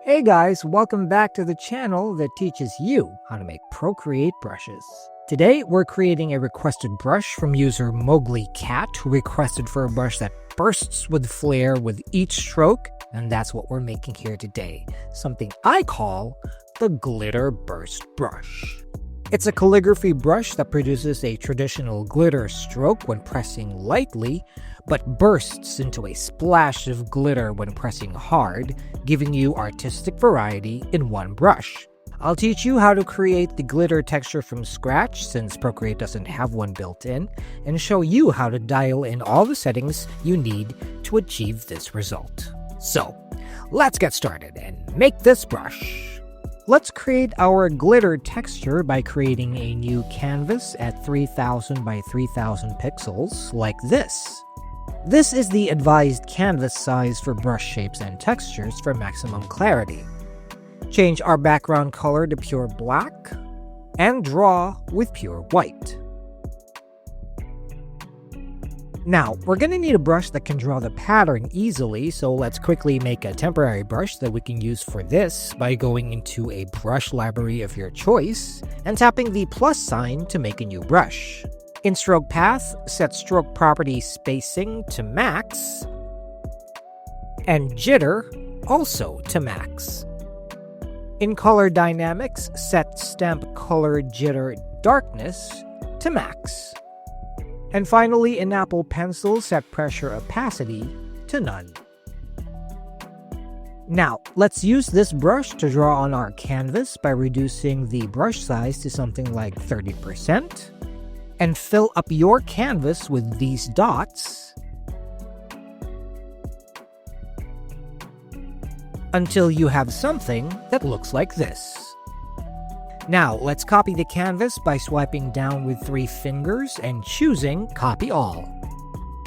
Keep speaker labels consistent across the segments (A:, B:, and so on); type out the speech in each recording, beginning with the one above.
A: Hey guys, welcome back to the channel that teaches you how to make PROCREATE brushes. Today we're creating a requested brush from user Mowgli Cat, who requested for a brush that bursts with flair with each stroke, and that's what we're making here today, something I call the Glitter Burst Brush. It's a calligraphy brush that produces a traditional glitter stroke when pressing lightly, but bursts into a splash of glitter when pressing hard, giving you artistic variety in one brush. I'll teach you how to create the glitter texture from scratch, since PROCREATE doesn't have one built in, and show you how to dial in all the settings you need to achieve this result. So, let's get started and make this brush. Let's create our glitter texture by creating a new canvas at 3000 by 3000 pixels, like this. This is the advised canvas size for brush shapes and textures for maximum clarity. Change our background color to pure black, and draw with pure white. Now, we're going to need a brush that can draw the pattern easily, so let's quickly make a temporary brush that we can use for this by going into a brush library of your choice and tapping the plus sign to make a new brush. In stroke path, set stroke property spacing to max, and jitter also to max. In color dynamics, set stamp color jitter darkness to max. And finally, in Apple Pencil, set pressure opacity to none. Now, let's use this brush to draw on our canvas by reducing the brush size to something like 30%, and fill up your canvas with these dots until you have something that looks like this. Now, let's copy the canvas by swiping down with 3 fingers and choosing Copy All.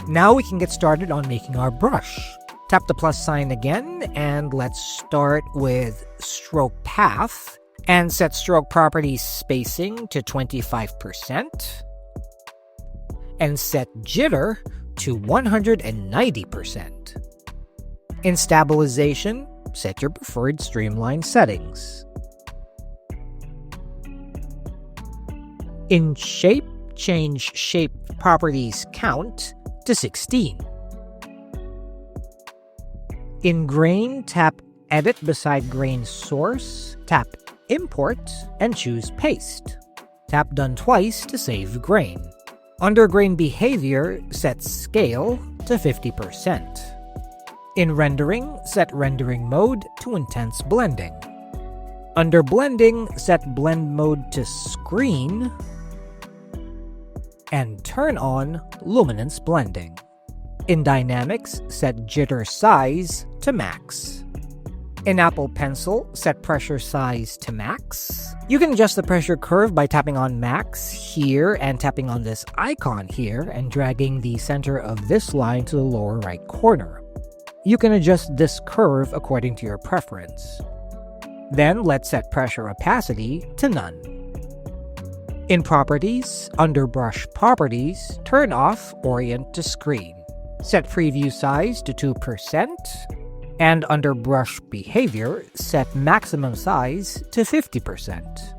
A: Now we can get started on making our brush. Tap the plus sign again, and let's start with stroke path, and set stroke property spacing to 25%, and set jitter to 190%. In stabilization, set your preferred streamline settings. In shape, change shape properties count to 16. In grain, tap Edit beside grain source, tap Import, and choose Paste. Tap Done twice to save grain. Under grain behavior, set Scale to 50%. In rendering, set rendering mode to intense blending. Under blending, set blend mode to screen, and turn on luminance blending. In dynamics, set jitter size to max. In Apple Pencil, set pressure size to max. You can adjust the pressure curve by tapping on max here and tapping on this icon here and dragging the center of this line to the lower right corner. You can adjust this curve according to your preference. Then let's set pressure opacity to none. In Properties, under Brush Properties, turn off Orient to Screen. Set preview size to 2%, and under Brush Behavior, set maximum size to 50%.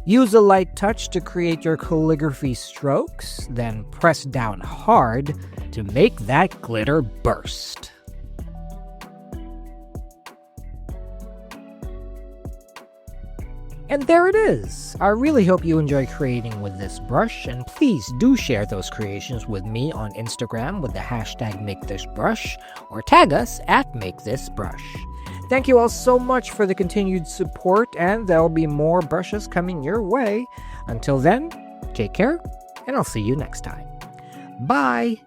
A: Use a light touch to create your calligraphy strokes, then press down hard to make that glitter burst. And there it is! I really hope you enjoy creating with this brush, and please do share those creations with me on Instagram with the hashtag #MakeThisBrush, or tag us at #MakeThisBrush. Thank you all so much for the continued support, and there'll be more brushes coming your way. Until then, take care, and I'll see you next time. Bye!